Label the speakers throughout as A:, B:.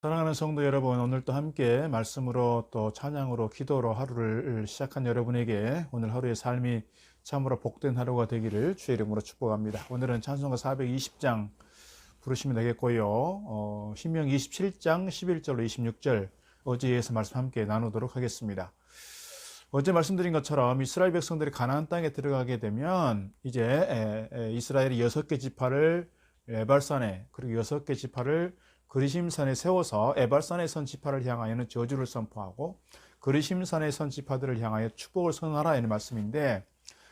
A: 사랑하는 성도 여러분, 오늘 또 함께 말씀으로 또 찬양으로 기도로 하루를 시작한 여러분에게 오늘 하루의 삶이 참으로 복된 하루가 되기를 주의 이름으로 축복합니다. 오늘은 찬송가 420장 부르시면 되겠고요. 신명기 27장 11절로 26절 어제에서 말씀 함께 나누도록 하겠습니다. 어제 말씀드린 것처럼 이스라엘 백성들이 가나안 땅에 들어가게 되면 이제 이스라엘이 6개 지파를 에발산에, 그리고 6개 지파를 그리심산에 세워서 에발산에 선 지파를 향하여는 저주를 선포하고 그리심산에 선 지파들을 향하여 축복을 선언하라 이런 말씀인데,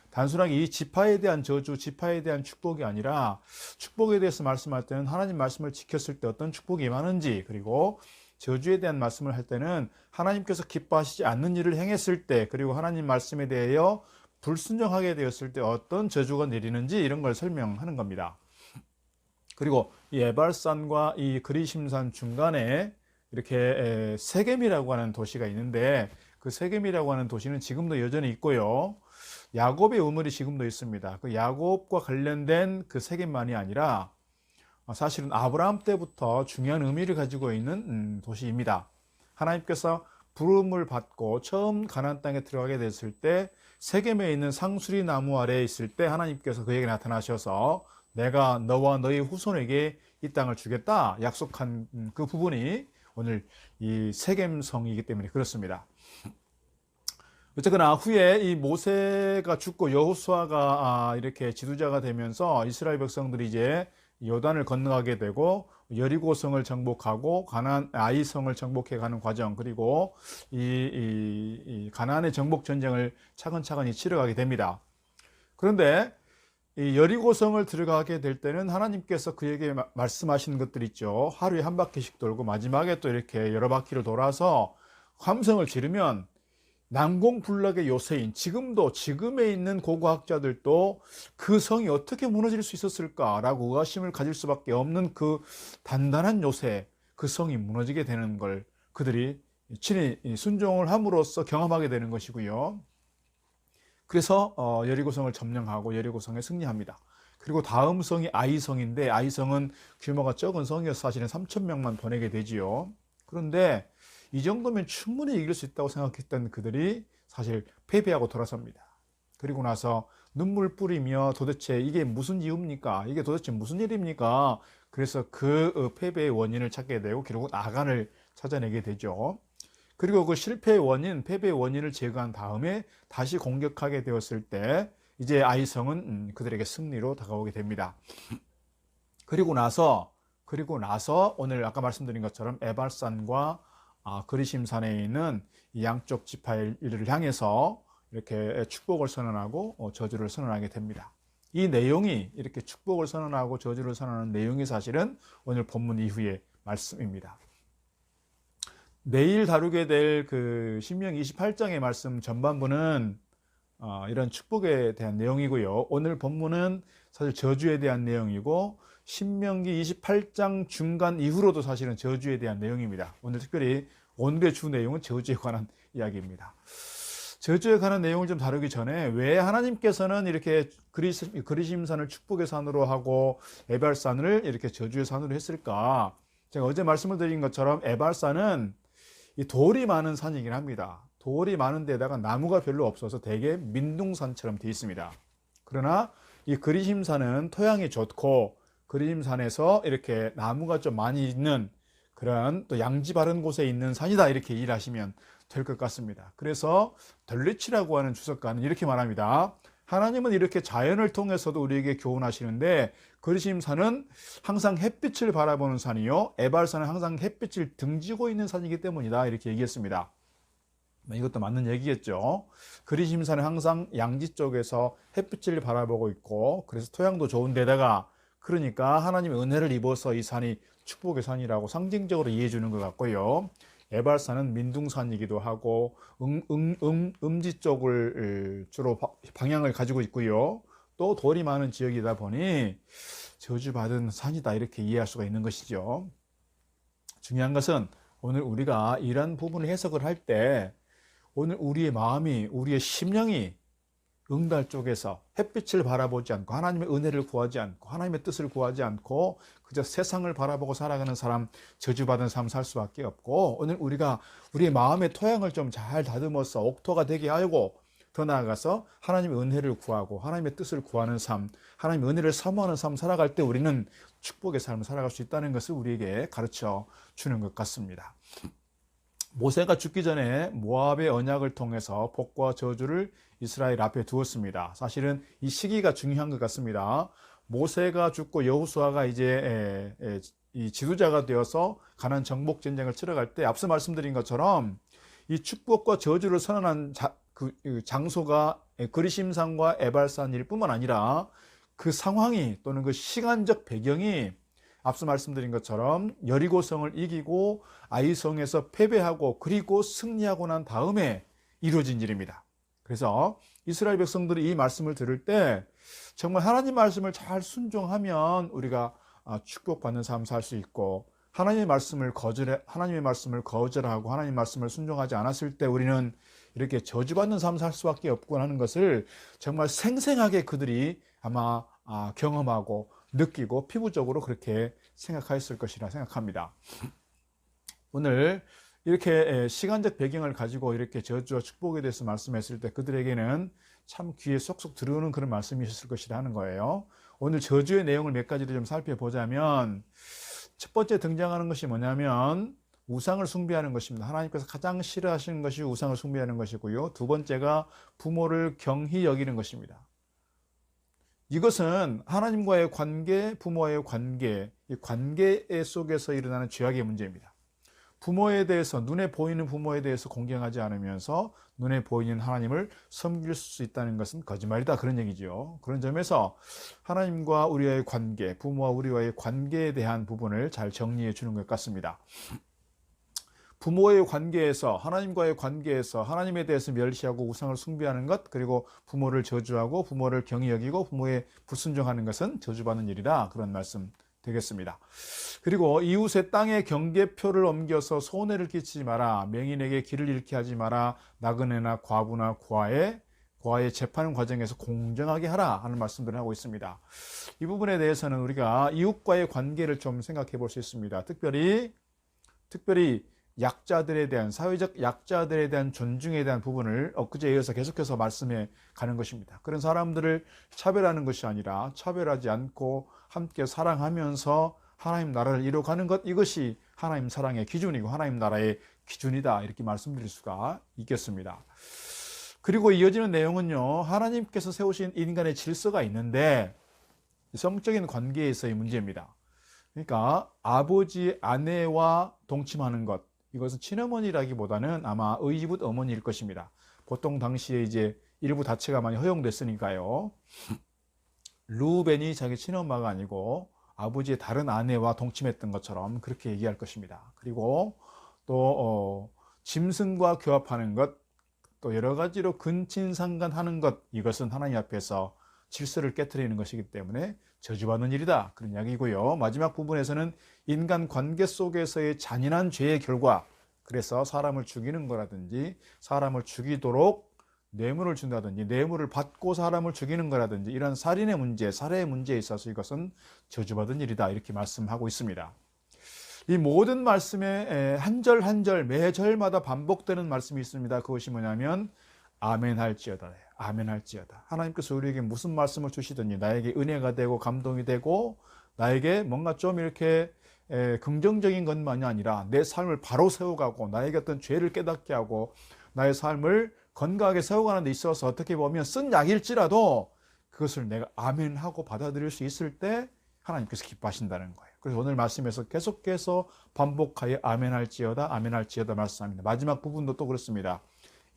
A: 단순하게 이 지파에 대한 저주, 지파에 대한 축복이 아니라 축복에 대해서 말씀할 때는 하나님 말씀을 지켰을 때 어떤 축복이 임하는지, 그리고 저주에 대한 말씀을 할 때는 하나님께서 기뻐하시지 않는 일을 행했을 때, 그리고 하나님 말씀에 대하여 불순종하게 되었을 때 어떤 저주가 내리는지 이런 걸 설명하는 겁니다. 그리고 이 에발산과 이 그리심산 중간에 이렇게 세겜이라고 하는 도시가 있는데, 그 세겜이라고 하는 도시는 지금도 여전히 있고요. 야곱의 우물이 지금도 있습니다. 그 야곱과 관련된 그 세겜만이 아니라 사실은 아브라함 때부터 중요한 의미를 가지고 있는 도시입니다. 하나님께서 부름을 받고 처음 가나안 땅에 들어가게 됐을 때 세겜에 있는 상수리 나무 아래에 있을 때 하나님께서 그에게 나타나셔서 내가 너와 너희 후손에게 이 땅을 주겠다 약속한 그 부분이 오늘 이 세겜성이기 때문에 그렇습니다. 어쨌거나 후에 이 모세가 죽고 여호수아가 이렇게 지도자가 되면서 이스라엘 백성들이 이제 요단을 건너가게 되고 여리고성을 정복하고 가나안 아이성을 정복해 가는 과정, 그리고 이 가나안의 정복 전쟁을 차근차근히 치러가게 됩니다. 그런데 이 여리고성을 들어가게 될 때는 하나님께서 그에게 말씀하시는 것들 있죠. 하루에 한 바퀴씩 돌고 마지막에 또 이렇게 여러 바퀴를 돌아서 함성을 지르면 난공불락의 요새인 지금에 있는 고고학자들도 그 성이 어떻게 무너질 수 있었을까라고 의아심을 가질 수밖에 없는 그 단단한 요새, 그 성이 무너지게 되는 걸 그들이 친히 순종을 함으로써 경험하게 되는 것이고요. 그래서 여리고성을 점령하고 여리고성에 승리합니다. 그리고 다음 성이 아이성인데, 아이성은 규모가 적은 성이어서 사실은 3,000명만 보내게 되지요. 그런데 이 정도면 충분히 이길 수 있다고 생각했던 그들이 사실 패배하고 돌아섭니다. 그리고 나서 눈물 뿌리며 도대체 이게 무슨 이유입니까? 이게 도대체 무슨 일입니까? 그래서 그 패배의 원인을 찾게 되고 결국 아간을 찾아내게 되죠. 그리고 그 실패의 원인, 패배의 원인을 제거한 다음에 다시 공격하게 되었을 때 이제 아이성은 그들에게 승리로 다가오게 됩니다. 그리고 나서 오늘 아까 말씀드린 것처럼 에발산과 그리심산에 있는 이 양쪽 지파를 향해서 이렇게 축복을 선언하고 저주를 선언하게 됩니다. 이 내용이, 이렇게 축복을 선언하고 저주를 선언하는 내용이 사실은 오늘 본문 이후의 말씀입니다. 내일 다루게 될 그 신명기 28장의 말씀 전반부는 이런 축복에 대한 내용이고요. 오늘 본문은 사실 저주에 대한 내용이고, 신명기 28장 중간 이후로도 사실은 저주에 대한 내용입니다. 오늘 특별히 오늘의 주 내용은 저주에 관한 이야기입니다. 저주에 관한 내용을 좀 다루기 전에 왜 하나님께서는 이렇게 그리심산을 축복의 산으로 하고 에발산을 이렇게 저주의 산으로 했을까? 제가 어제 말씀을 드린 것처럼 에발산은 이 돌이 많은 산이긴 합니다. 돌이 많은 데다가 나무가 별로 없어서 되게 민둥산처럼 되어 있습니다. 그러나 이 그리심산은 토양이 좋고 그리심산에서 이렇게 나무가 좀 많이 있는 그런 또 양지 바른 곳에 있는 산이다, 이렇게 이해하시면 될 것 같습니다. 그래서 덜리치라고 하는 주석가는 이렇게 말합니다. 하나님은 이렇게 자연을 통해서도 우리에게 교훈하시는데 그리심산은 항상 햇빛을 바라보는 산이요, 에발산은 항상 햇빛을 등지고 있는 산이기 때문이다, 이렇게 얘기했습니다. 이것도 맞는 얘기겠죠. 그리심산은 항상 양지 쪽에서 햇빛을 바라보고 있고, 그래서 토양도 좋은 데다가, 그러니까 하나님의 은혜를 입어서 이 산이 축복의 산이라고 상징적으로 이해해 주는 것 같고요. 에발산은 민둥산이기도 하고 음지 쪽을 주로 방향을 가지고 있고요. 또 돌이 많은 지역이다 보니 저주받은 산이다, 이렇게 이해할 수가 있는 것이죠. 중요한 것은 오늘 우리가 이런 부분을 해석을 할 때 오늘 우리의 마음이, 우리의 심령이 응달 쪽에서 햇빛을 바라보지 않고 하나님의 은혜를 구하지 않고 하나님의 뜻을 구하지 않고 그저 세상을 바라보고 살아가는 사람, 저주받은 삶 살 수밖에 없고, 오늘 우리가 우리의 마음의 토양을 좀 잘 다듬어서 옥토가 되게 하고, 더 나아가서 하나님의 은혜를 구하고 하나님의 뜻을 구하는 삶, 하나님의 은혜를 사모하는 삶 살아갈 때 우리는 축복의 삶을 살아갈 수 있다는 것을 우리에게 가르쳐 주는 것 같습니다. 모세가 죽기 전에 모압의 언약을 통해서 복과 저주를 이스라엘 앞에 두었습니다. 사실은 이 시기가 중요한 것 같습니다. 모세가 죽고 여호수아가 이제 이 지도자가 되어서 가나안 정복 전쟁을 치러갈 때 앞서 말씀드린 것처럼 이 축복과 저주를 선언한 장소가 그리심산과 에발산일 뿐만 아니라 그 상황이 또는 그 시간적 배경이 앞서 말씀드린 것처럼 여리고성을 이기고 아이성에서 패배하고 그리고 승리하고 난 다음에 이루어진 일입니다. 그래서 이스라엘 백성들이 이 말씀을 들을 때 정말 하나님 말씀을 잘 순종하면 우리가 축복받는 삶 살 수 있고, 하나님의 말씀을 거절하고 하나님의 말씀을 순종하지 않았을 때 우리는 이렇게 저주받는 삶 살 수밖에 없고 하는 것을 정말 생생하게 그들이 아마 경험하고 느끼고 피부적으로 그렇게 생각하였을 것이라 생각합니다. 오늘 이렇게 시간적 배경을 가지고 이렇게 저주와 축복에 대해서 말씀했을 때 그들에게는 참 귀에 쏙쏙 들어오는 그런 말씀이셨을 것이라 하는 거예요. 오늘 저주의 내용을 몇 가지를 좀 살펴보자면, 첫 번째 등장하는 것이 뭐냐면 우상을 숭배하는 것입니다. 하나님께서 가장 싫어하시는 것이 우상을 숭배하는 것이고요. 두 번째가 부모를 경히 여기는 것입니다. 이것은 하나님과의 관계, 부모와의 관계, 이 관계 속에서 일어나는 죄악의 문제입니다. 부모에 대해서, 눈에 보이는 부모에 대해서 공경하지 않으면서 눈에 보이는 하나님을 섬길 수 있다는 것은 거짓말이다, 그런 얘기죠. 그런 점에서 하나님과 우리와의 관계, 부모와 우리와의 관계에 대한 부분을 잘 정리해 주는 것 같습니다. 부모의 관계에서, 하나님과의 관계에서 하나님에 대해서 멸시하고 우상을 숭배하는 것, 그리고 부모를 저주하고 부모를 경히 여기고 부모에 불순종하는 것은 저주받는 일이다, 그런 말씀 되겠습니다. 그리고 이웃의 땅에 경계표를 옮겨서 손해를 끼치지 마라, 맹인에게 길을 잃게 하지 마라, 나그네나 과부나 고아의 재판 과정에서 공정하게 하라 하는 말씀들을 하고 있습니다. 이 부분에 대해서는 우리가 이웃과의 관계를 좀 생각해 볼 수 있습니다. 특별히 약자들에 대한, 사회적 약자들에 대한 존중에 대한 부분을 엊그제에 이어서 계속해서 말씀해 가는 것입니다. 그런 사람들을 차별하는 것이 아니라 차별하지 않고 함께 사랑하면서 하나님 나라를 이루어가는 것, 이것이 하나님 사랑의 기준이고 하나님 나라의 기준이다, 이렇게 말씀드릴 수가 있겠습니다. 그리고 이어지는 내용은요, 하나님께서 세우신 인간의 질서가 있는데 성적인 관계에서의 문제입니다. 그러니까 아버지, 아내와 동침하는 것, 이것은 친어머니라기보다는 아마 의붓 어머니일 것입니다. 보통 당시에 이제 일부 다체가 많이 허용됐으니까요. 루벤이 자기 친엄마가 아니고 아버지의 다른 아내와 동침했던 것처럼 그렇게 얘기할 것입니다. 그리고 또 짐승과 교합하는 것, 또 여러 가지로 근친상간하는 것, 이것은 하나님 앞에서 질서를 깨트리는 것이기 때문에 저주받는 일이다, 그런 이야기고요. 마지막 부분에서는 인간 관계 속에서의 잔인한 죄의 결과, 그래서 사람을 죽이는 거라든지 사람을 죽이도록 뇌물을 준다든지 뇌물을 받고 사람을 죽이는 거라든지 이런 살인의 문제, 살해의 문제에 있어서 이것은 저주받은 일이다, 이렇게 말씀하고 있습니다. 이 모든 말씀에 한 절 한 절 매 절마다 반복되는 말씀이 있습니다. 그것이 뭐냐면 아멘할지어다, 아멘할지어다. 하나님께서 우리에게 무슨 말씀을 주시든지 나에게 은혜가 되고 감동이 되고 나에게 뭔가 좀 이렇게 긍정적인 것만이 아니라 내 삶을 바로 세워가고 나에게 어떤 죄를 깨닫게 하고 나의 삶을 건강하게 세워가는 데 있어서 어떻게 보면 쓴 약일지라도 그것을 내가 아멘하고 받아들일 수 있을 때 하나님께서 기뻐하신다는 거예요. 그래서 오늘 말씀에서 계속해서 반복하여 아멘할지어다, 아멘할지어다 말씀합니다. 마지막 부분도 또 그렇습니다.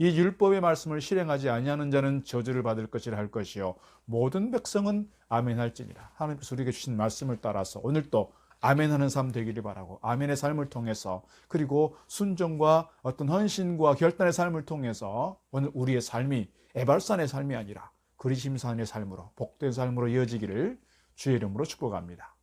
A: 이 율법의 말씀을 실행하지 아니하는 자는 저주를 받을 것이라 할 것이요 모든 백성은 아멘할지니라. 하나님께서 우리에게 주신 말씀을 따라서 오늘도 아멘하는 삶 되기를 바라고, 아멘의 삶을 통해서, 그리고 순종과 어떤 헌신과 결단의 삶을 통해서 오늘 우리의 삶이 에발산의 삶이 아니라 그리심산의 삶으로, 복된 삶으로 이어지기를 주의 이름으로 축복합니다.